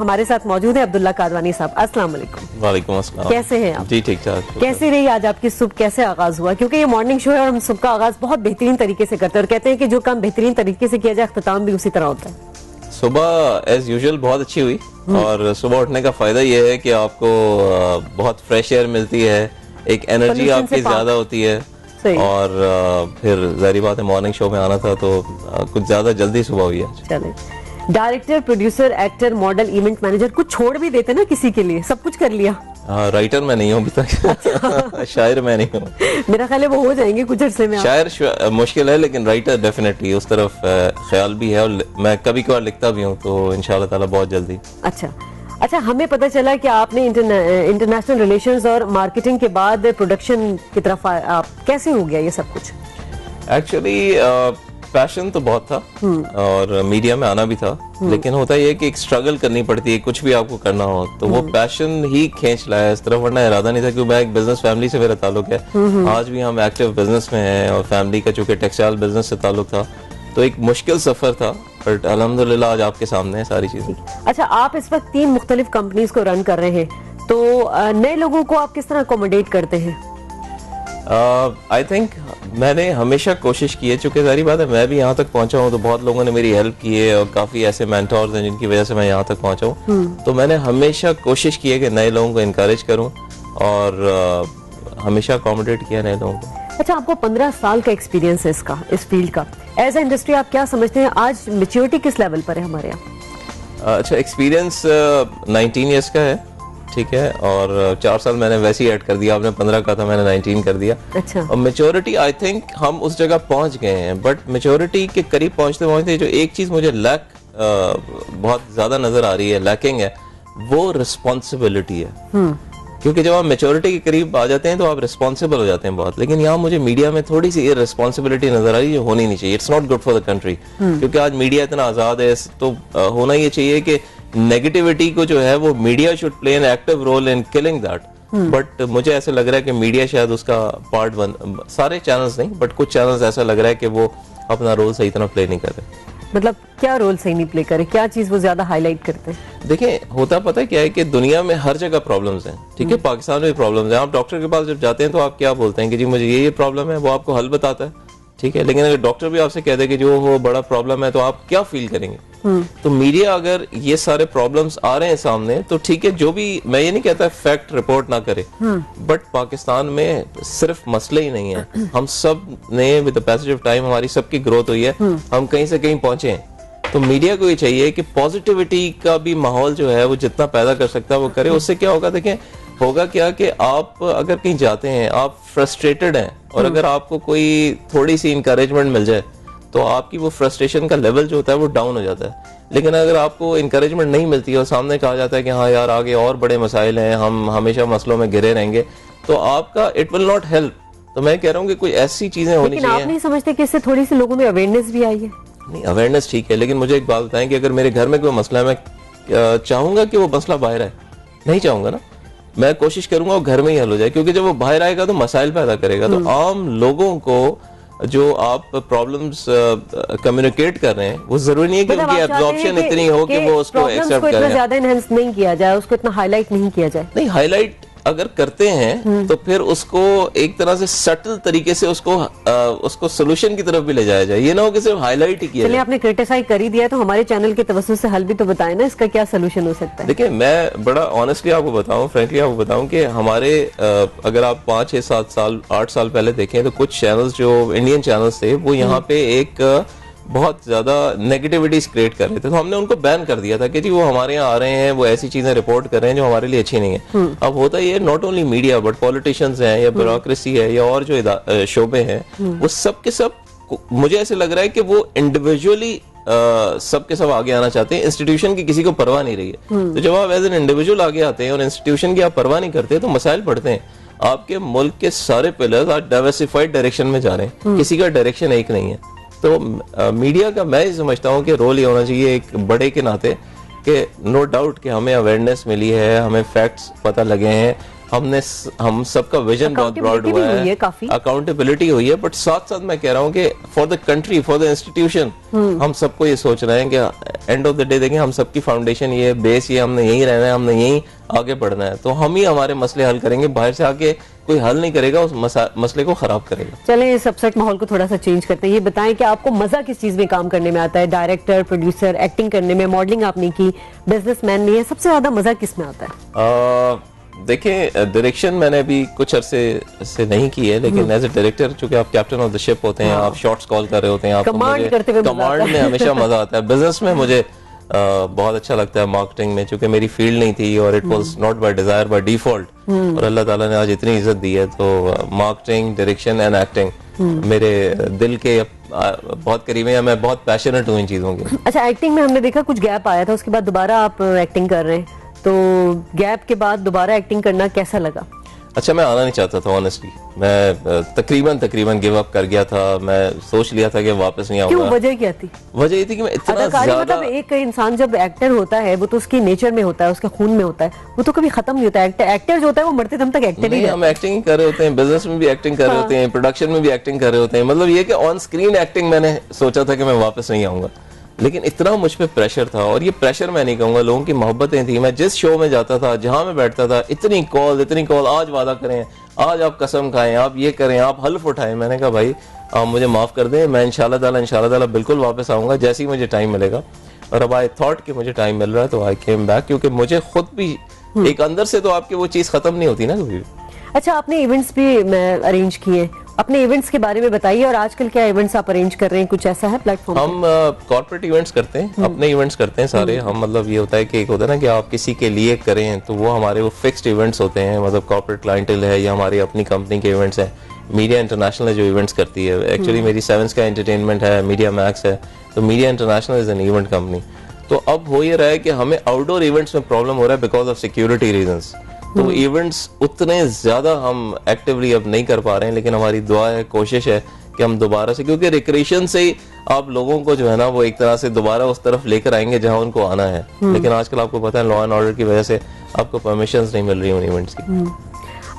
हमारे साथ मौजूद है अब्दुल्ला कादवानी साहब। अस्सलाम वालेकुम। वालेकुम अस्सलाम। कैसे हैं आप? जी ठीक ठाक। कैसे रही आज आपकी सुबह, कैसे आगाज हुआ? क्योंकि ये मॉर्निंग शो है और हम सुबह का आगाज बहुत बेहतरीन तरीके से करते हैं और कहते हैं कि जो काम बेहतरीन तरीके से किया जाए अख्ताम भी उसी तरह होता है। सुबह एज यूजुअल बहुत अच्छी हुई और सुबह उठने का फायदा ये है कि आपको बहुत फ्रेश एयर मिलती है, एक एनर्जी आपकी ज्यादा होती है और फिर जाहिर बात है मॉर्निंग शो में आना था तो कुछ ज्यादा जल्दी सुबह हुई है। चले, director, producer, actor, model, event manager, कुछ छोड़ भी देते ना किसी के लिए, सब कुछ कर लिया। राइटर मैं नहीं हूँ अभी तक। शायर मैं नहीं हूँ। मेरा ख्याल है वो हो जाएंगे कुछ अरसे में। शायर मुश्किल है लेकिन राइटर डेफिनेटली उस तरफ ख्याल भी है और मैं कभी कभार लिखता भी हूँ तो इंशाल्लाह ताला बहुत जल्दी। अच्छा, हमें पता चला कि आपने इंटरनेशनल रिलेशंस और मार्केटिंग के बाद प्रोडक्शन की तरफ आप कैसे हो गया ये सब कुछ? एक्चुअली पैशन तो बहुत था और मीडिया में आना भी था, लेकिन होता ये कि एक स्ट्रगल करनी पड़ती है, कुछ भी आपको करना हो तो वो पैशन ही खींच लाया इस तरफ, वरना इरादा नहीं था। क्योंकि मैं एक बिजनेस फैमिली से मेरा ताल्लुक है, आज भी हम एक्टिव बिजनेस में हैं और फैमिली का चूंकि टेक्सटाइल बिजनेस से ताल्लुक था तो एक मुश्किल सफर था, बट अल्हम्दुलिल्लाह आज आपके सामने है सारी चीजें। अच्छा, आप इस वक्त 3 मुख्तलिफ कंपनीज को रन कर रहे हैं, तो नए लोगों को आप किस तरह अकोमोडेट करते हैं? आई थिंक मैंने हमेशा कोशिश की है, चूंकि सारी बात है मैं भी यहाँ तक पहुंचा हूँ तो बहुत लोगों ने मेरी हेल्प की है और काफी ऐसे मेंटोर्स हैं जिनकी वजह से मैं यहाँ तक पहुंचा हूँ। तो मैंने हमेशा कोशिश की है कि नए लोगों को इनकरेज करूँ और हमेशा अकोमोडेट किया नए लोगों को। अच्छा, आपको 15 साल का एक्सपीरियंस है इस फील्ड का, एज ए इंडस्ट्री आप क्या समझते हैं आज मैच्योरिटी किस लेवल पर है हमारे यहाँ? अच्छा, एक्सपीरियंस 19 ईयर्स का है, ठीक है, और 4 साल मैंने वैसे ही ऐड कर दिया, आपने 15 का था मैंने 19 कर दिया। अच्छा, और मेच्योरिटी आई थिंक हम उस जगह पहुंच गए हैं, बट मेच्योरिटी के करीब पहुंचते पहुंचते जो एक चीज मुझे लैक बहुत ज्यादा नजर आ रही है, लैकिंग है, वो रिस्पॉन्सिबिलिटी है। क्योंकि जब आप मेच्योरिटी के करीब आ जाते हैं तो आप रिस्पॉन्सिबल हो जाते हैं बहुत, लेकिन यहाँ मुझे मीडिया में थोड़ी सी रिस्पॉन्सिबिलिटी नजर आ रही है जो होनी नहीं चाहिए। It's not good for the country, क्योंकि आज मीडिया इतना आजाद है तो होना ये चाहिए कि नेगेटिविटी को जो है वो media should play an active role in killing that. But मुझे ऐसा लग रहा है कि मीडिया शायद उसका पार्ट सारे चैनल्स नहीं बट कुछ चैनल्स ऐसा लग रहा है कि वो अपना रोल सही तरह प्ले नहीं कर रहे। मतलब क्या रोल सही नहीं प्ले करे, क्या चीज वो ज्यादा हाईलाइट करते हैं? देखिए, होता पता है क्या है कि दुनिया में हर जगह प्रॉब्लम्स हैं, ठीक है, पाकिस्तान में प्रॉब्लम्स हैं। आप डॉक्टर के पास जब जाते हैं तो आप क्या बोलते हैं कि जी मुझे ये प्रॉब्लम है, वो आपको हल बताता है, ठीक है, लेकिन अगर डॉक्टर भी आपसे कह दे कि जो वो बड़ा प्रॉब्लम है तो आप क्या फील करेंगे? तो मीडिया अगर ये सारे प्रॉब्लम्स आ रहे हैं सामने तो ठीक है, जो भी, मैं ये नहीं कहता फैक्ट रिपोर्ट ना करे, बट पाकिस्तान में सिर्फ मसले ही नहीं है, हम सब ने with the passage of time हमारी सबकी ग्रोथ हुई है, हम कहीं से कहीं पहुंचे हैं। तो मीडिया को ये चाहिए कि पॉजिटिविटी का भी माहौल जो है वो जितना पैदा कर सकता है वो करे। उससे क्या होगा, देखें होगा क्या कि आप अगर कहीं जाते हैं, आप फ्रस्ट्रेटेड हैं और अगर आपको कोई थोड़ी सी इंकरेजमेंट मिल जाए तो आपकी वो फ्रस्ट्रेशन का लेवल जो होता है वो डाउन हो जाता है। लेकिन अगर आपको इंकरेजमेंट नहीं मिलती है और सामने कहा जाता है कि हाँ यार आगे और बड़े मसाइल हैं, हम हमेशा मसलों में घिरे रहेंगे, तो आपका इट विल नॉट हेल्प। तो मैं कह रहा हूँ कि कोई ऐसी चीजें होनी चाहिए। लेकिन आप नहीं समझते कि इससे थोड़ी सी लोगों में अवेयरनेस भी आई है? नहीं, अवेयरनेस ठीक है, लेकिन मुझे एक बात बताएं कि अगर मेरे घर में कोई मसला है, मैं चाहूंगा कि वो मसला बाहर आए? नहीं चाहूंगा ना, मैं कोशिश करूंगा वो घर में ही हल हो जाए, क्योंकि जब वो बाहर आएगा तो मसाइल पैदा करेगा। तो आम लोगों को जो आप प्रॉब्लम्स कम्युनिकेट कर रहे हैं वो जरूरी नहीं है कि उनकी एब्जॉर्प्शन इतनी हो कि वो उसको एक्सेप्ट करें। इतना ज्यादा एनहांस नहीं किया जाए, उसको इतना हाईलाइट नहीं किया जाए। नहीं, हाईलाइट अगर करते हैं तो फिर उसको एक तरह से सटल तरीके से उसको सोल्यूशन की तरफ भी ले जाया जाए, ये ना हो कि सिर्फ हाईलाइट ही किया जाए। आपने क्रिटिसाइज कर ही दिया तो हमारे चैनल के तवज्जुह से हल भी तो बताएं ना, इसका क्या सोल्यूशन हो सकता है? देखिए, मैं बड़ा ऑनेस्टली आपको बताऊं, फ्रेंकली आपको बताऊं कि हमारे अगर आप 5, 6, 7 साल 8 साल पहले देखें तो कुछ चैनल्स जो इंडियन चैनल्स थे वो यहाँ पे एक बहुत ज्यादा नेगेटिविटी क्रिएट कर रहे थे, तो हमने उनको बैन कर दिया था कि जी वो हमारे यहाँ आ रहे हैं, वो ऐसी चीजें रिपोर्ट कर रहे हैं जो हमारे लिए अच्छी नहीं है। अब होता ये not only media but politicians हैं या ब्यूरोक्रेसी है या और जो शोबे हैं, वो सब के सब मुझे ऐसे लग रहा है कि वो इंडिविजुअली सब के सब आगे आना चाहते हैं, इंस्टीट्यूशन की किसी को परवाह नहीं रही है। तो जब आप एज एन इंडिविजुअल आगे आते हैं और इंस्टीट्यूशन की आप परवाह नहीं करते तो मसाइल पड़ते हैं। आपके मुल्क के सारे पिलर्स आज डाइवर्सिफाइड डायरेक्शन में जा रहे हैं, किसी का डायरेक्शन एक नहीं है। तो मीडिया का मैं ही समझता हूँ कि रोल ये होना चाहिए एक बड़े के नाते कि नो डाउट कि हमें अवेयरनेस मिली है, हमें फैक्ट्स पता लगे हैं, हम सबका विजन बहुत ब्रॉड हुआ है, अकाउंटेबिलिटी हुई है, बट साथ साथ मैं कह रहा हूँ कि for the country, for the institution, हम सबको ये सोच रहे हैं कि एंड ऑफ द डे देखें हम सबकी फाउंडेशन ये बेस ये हमने यही रहना है, हमने यही आगे बढ़ना है, तो हम ही हमारे मसले हल करेंगे, बाहर से आके कोई हल नहीं करेगा, उस मसले को खराब करेगा। चलें इस अपसेट माहौल को थोड़ा सा चेंज करते हैं। ये बताएं कि आपको मजा किस चीज में काम करने में आता है? डायरेक्टर, प्रोड्यूसर, एक्टिंग करने में, मॉडलिंग आपने की, बिजनेसमैन में, सबसे ज्यादा मजा किस में आता है? देखिए डायरेक्शन मैंने अभी कुछ अरसे से नहीं की है, लेकिन एज ए डायरेक्टर चूंकि आप कैप्टन ऑफ द शिप होते हैं, आप शॉट्स कॉल कर रहे होते हैं, आपको कमांड में हमेशा मजा आता है। बिजनेस में मुझे बहुत अच्छा लगता है, मार्केटिंग में चूंकि मेरी फील्ड नहीं थी और it was not by desire, by default, और अल्लाह ताला ने आज इतनी इज्जत दी है, तो मार्केटिंग, डायरेक्शन एंड एक्टिंग मेरे दिल के बहुत करीब है, मैं बहुत पैशनेट हूँ इन चीजों के। अच्छा, एक्टिंग में हमने देखा कुछ गैप आया था, उसके बाद दोबारा आप एक्टिंग कर रहे हैं, तो गैप के बाद दोबारा एक्टिंग करना कैसा लगा? अच्छा, मैं आना नहीं चाहता था ऑनेस्टली, मैं तकरीबन गिव अप कर गया था, मैं सोच लिया था कि वापस नहीं आऊंगा। क्यों, वजह क्या थी? वजह ये थी कि मैं इतना ज्यादा, मतलब एक इंसान जब एक्टर होता है वो तो उसकी नेचर में होता है, उसके खून में होता है, वो तो कभी खत्म नहीं होता। एक्टर जो होता है वो मरते दम तक एक्टर ही। हम एक्टिंग कर रहे होते हैं, बिजनेस में भी एक्टिंग कर रहे होते हैं, प्रोडक्शन में भी एक्टिंग कर रहे होते हैं, मतलब ये कि ऑन स्क्रीन एक्टिंग मैंने सोचा था कि मैं वापस नहीं आऊंगा, लेकिन इतना मुझ पे प्रेशर था, और ये प्रेशर मैं नहीं कहूंगा, लोगों की मोहब्बतें थी। मैं जिस शो में जाता था, जहां मैं बैठता था, इतनी कॉल, आज वादा करें, आज आप कसम खाएं, आप ये करें, आप हल्फ उठाएं। मैंने कहा भाई आप मुझे माफ कर दें, मैं इंशाल्लाह ताला बिल्कुल वापस आऊंगा जैसे ही मुझे टाइम मिलेगा। और अब आई थॉट कि मुझे टाइम मिल रहा है तो आई केम बैक, क्योंकि मुझे खुद भी एक अंदर से तो आपकी वो चीज खत्म नहीं होती ना कभी भी। अच्छा, आपने इवेंट्स भी अरेंज किए, अपने इवेंट्स के बारे में बताइए, और आजकल क्या इवेंट्स आप अरेंज कर रहे हैं, कुछ ऐसा है प्लेटफॉर्म? हम कॉर्पोरेट इवेंट्स करते हैं, अपने इवेंट्स करते हैं सारे हम, मतलब ये होता है कि एक होता है ना कि आप किसी के लिए करें, तो वो हमारे वो फिक्स्ड इवेंट्स होते हैं, मतलब कॉर्पोरेट क्लाइंटेल है या हमारी अपनी कंपनी के इवेंट्स हैं। मीडिया इंटरनेशनल है जो इवेंट्स करती है, एक्चुअली मेरी 7 का एंटरटेनमेंट है, मीडिया मैक्स है, तो media international is an event company. तो अब हो ये रहा है कि हमें आउटडोर इवेंट्स में प्रॉब्लम हो रहा है बिकॉज ऑफ सिक्योरिटी रीजंस, तो इवेंट्स उतने ज्यादा हम एक्टिवली अब नहीं कर पा रहे हैं, लेकिन हमारी दुआ है, कोशिश है कि हम दोबारा से, क्योंकि रिक्रिएशन से ही आप लोगों को जो है ना वो एक तरह से दोबारा उस तरफ लेकर आएंगे जहां उनको आना है, लेकिन आजकल आपको पता है लॉ एंड ऑर्डर की वजह से आपको परमिशंस नहीं मिल रही उन इवेंट्स की।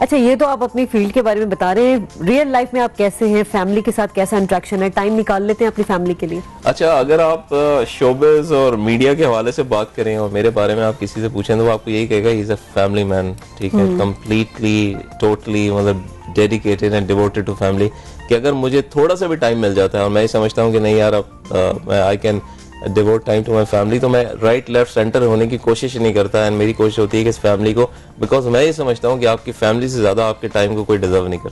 अच्छा, ये तो आप अपनी फील्ड के बारे में बता रहे हैं, रियल लाइफ में आप कैसे हैं, फैमिली के साथ कैसा इंटरेक्शन है, टाइम निकाल लेते हैं अपनी फैमिली के लिए? अच्छा, अगर आप शोबिज और मीडिया के हवाले से बात करें और मेरे बारे में आप किसी से पूछें तो वो आपको यही कहेगा, he is a family man, ठीक है, कंप्लीटली टोटली मतलब dedicated and devoted to family, कि अगर मुझे थोड़ा सा भी टाइम मिल जाता है और मैं समझता हूँ कि नहीं यार अब I can devote time to my family, तो मैं राइट लेफ्ट सेंटर होने की कोशिश नहीं करता, एंड मेरी कोशिश होती है कि इस फैमिली को, बिकॉज मैं ये समझता हूँ कि आपकी फैमिली से ज्यादा आपके टाइम को कोई डिजर्व नहीं करता।